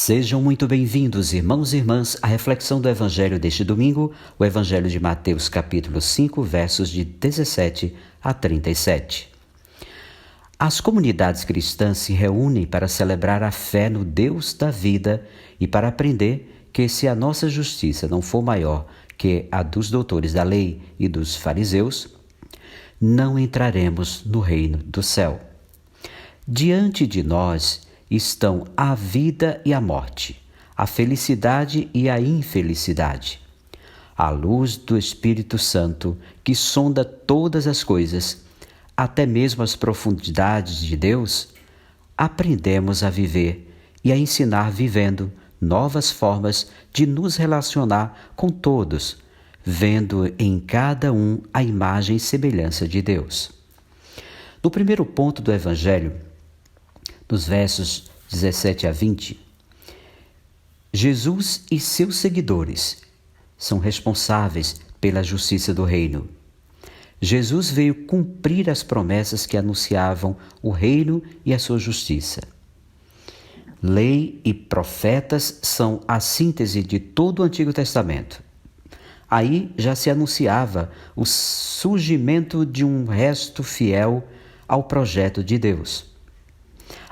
Sejam muito bem-vindos, irmãos e irmãs, à reflexão do Evangelho deste domingo, o Evangelho de Mateus, capítulo 5, versos de 17 a 37. As comunidades cristãs se reúnem para celebrar a fé no Deus da vida e para aprender que, se a nossa justiça não for maior que a dos doutores da lei e dos fariseus, não entraremos no reino do céu. Diante de nós estão a vida e a morte, a felicidade e a infelicidade. À luz do Espírito Santo, que sonda todas as coisas, até mesmo as profundidades de Deus, aprendemos a viver e a ensinar vivendo novas formas de nos relacionar com todos, vendo em cada um a imagem e semelhança de Deus. No primeiro ponto do Evangelho, nos versos 17 a 20, Jesus e seus seguidores são responsáveis pela justiça do reino. Jesus veio cumprir as promessas que anunciavam o reino e a sua justiça. Lei e profetas são a síntese de todo o Antigo Testamento. Aí já se anunciava o surgimento de um resto fiel ao projeto de Deus.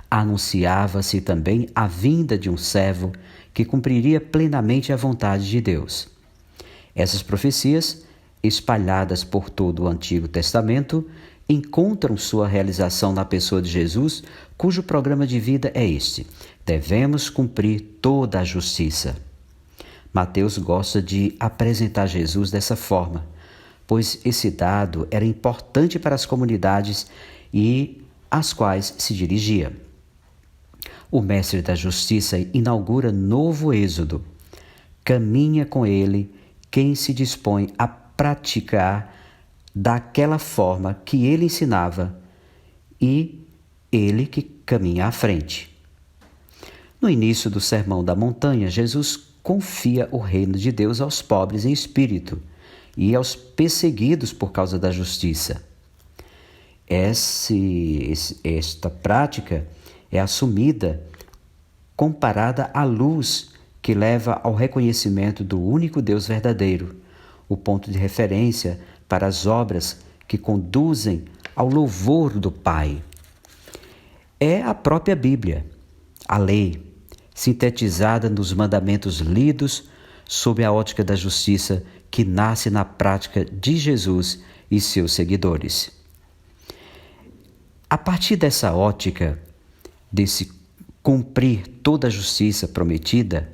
Anunciava-se também a vinda de um servo que cumpriria plenamente a vontade de Deus. Essas profecias, espalhadas por todo o Antigo Testamento, encontram sua realização na pessoa de Jesus, cujo programa de vida é este: devemos cumprir toda a justiça. Mateus gosta de apresentar Jesus dessa forma, pois esse dado era importante para as comunidades e às quais se dirigia. O mestre da justiça inaugura novo êxodo. Caminha com ele quem se dispõe a praticar daquela forma que ele ensinava e ele que caminha à frente. No início do Sermão da Montanha, Jesus confia o reino de Deus aos pobres em espírito e aos perseguidos por causa da justiça. Esta prática é assumida comparada à luz que leva ao reconhecimento do único Deus verdadeiro, o ponto de referência para as obras que conduzem ao louvor do Pai. É a própria Bíblia, a lei, sintetizada nos mandamentos lidos sob a ótica da justiça que nasce na prática de Jesus e seus seguidores. A partir dessa ótica, desse cumprir toda a justiça prometida,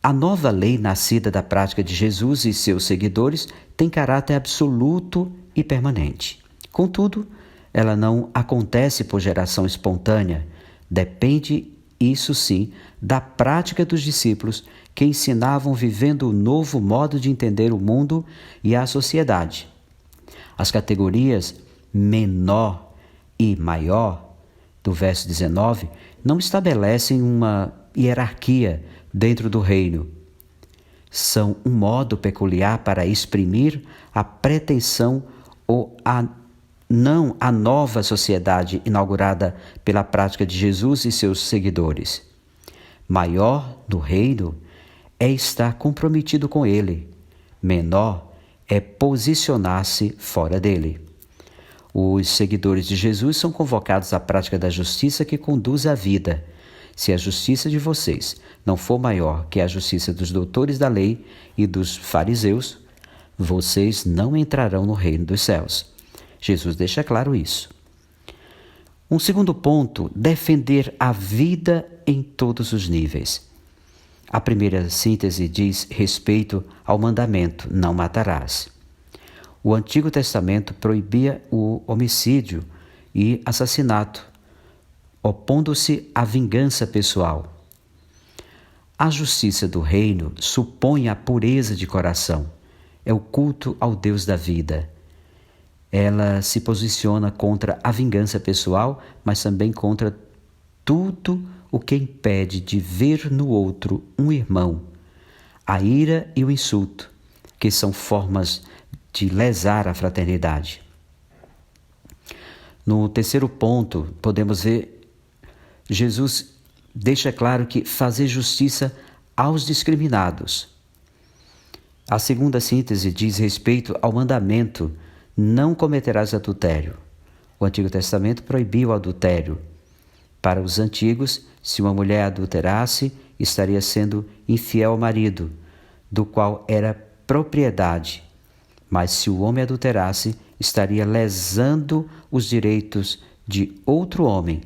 a nova lei nascida da prática de Jesus e seus seguidores tem caráter absoluto e permanente. Contudo, ela não acontece por geração espontânea, depende, isso sim, da prática dos discípulos que ensinavam vivendo o novo modo de entender o mundo e a sociedade. As categorias menor e maior do verso 19, não estabelecem uma hierarquia dentro do reino. São um modo peculiar para exprimir a pretensão ou a nova sociedade inaugurada pela prática de Jesus e seus seguidores. Maior no reino é estar comprometido com ele. Menor é posicionar-se fora dele. Os seguidores de Jesus são convocados à prática da justiça que conduz à vida. Se a justiça de vocês não for maior que a justiça dos doutores da lei e dos fariseus, vocês não entrarão no reino dos céus. Jesus deixa claro isso. Um segundo ponto, defender a vida em todos os níveis. A primeira síntese diz respeito ao mandamento: não matarás. O Antigo Testamento proibia o homicídio e assassinato, opondo-se à vingança pessoal. A justiça do reino supõe a pureza de coração, é o culto ao Deus da vida. Ela se posiciona contra a vingança pessoal, mas também contra tudo o que impede de ver no outro um irmão. A ira e o insulto, que são formas de lesar a fraternidade. No terceiro ponto, podemos ver Jesus deixa claro que fazer justiça aos discriminados. A segunda síntese diz respeito ao mandamento: não cometerás adultério. O Antigo Testamento proibia o adultério. Para os antigos, se uma mulher adulterasse, estaria sendo infiel ao marido, do qual era propriedade. Mas se o homem adulterasse, estaria lesando os direitos de outro homem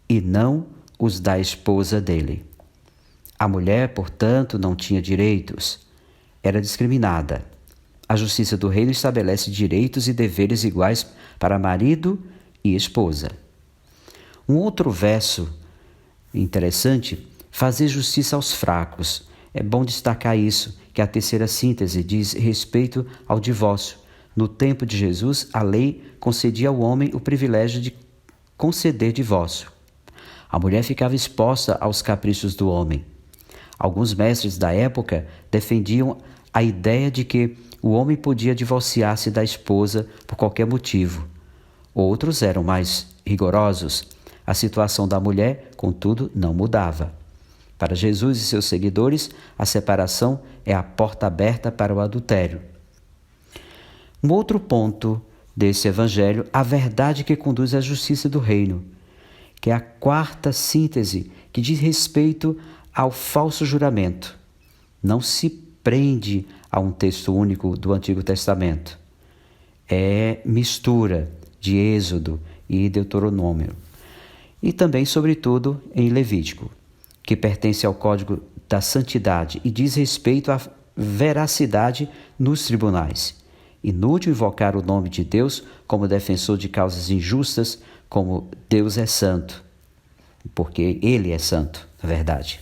e não os da esposa dele. A mulher, portanto, não tinha direitos, era discriminada. A justiça do reino estabelece direitos e deveres iguais para marido e esposa. Um outro verso interessante: fazer justiça aos fracos. É bom destacar isso, que a terceira síntese diz respeito ao divórcio. No tempo de Jesus, a lei concedia ao homem o privilégio de conceder divórcio. A mulher ficava exposta aos caprichos do homem. Alguns mestres da época defendiam a ideia de que o homem podia divorciar-se da esposa por qualquer motivo. Outros eram mais rigorosos. A situação da mulher, contudo, não mudava. Para Jesus e seus seguidores, a separação é a porta aberta para o adultério. Um outro ponto desse evangelho, a verdade que conduz à justiça do reino, que é a quarta síntese, que diz respeito ao falso juramento. Não se prende a um texto único do Antigo Testamento. É mistura de Êxodo e Deuteronômio. E também, sobretudo, em Levítico, que pertence ao Código da Santidade e diz respeito à veracidade nos tribunais. Inútil invocar o nome de Deus como defensor de causas injustas, como Deus é santo, porque Ele é santo, na verdade.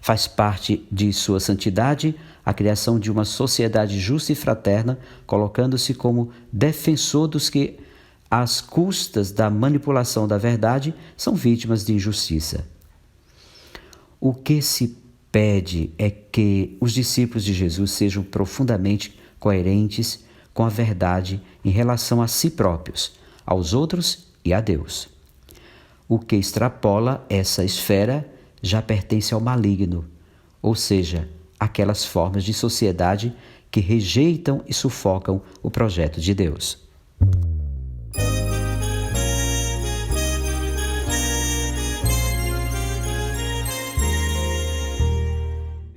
Faz parte de sua santidade a criação de uma sociedade justa e fraterna, colocando-se como defensor dos que, às custas da manipulação da verdade, são vítimas de injustiça. O que se pede é que os discípulos de Jesus sejam profundamente coerentes com a verdade em relação a si próprios, aos outros e a Deus. O que extrapola essa esfera já pertence ao maligno, ou seja, aquelas formas de sociedade que rejeitam e sufocam o projeto de Deus.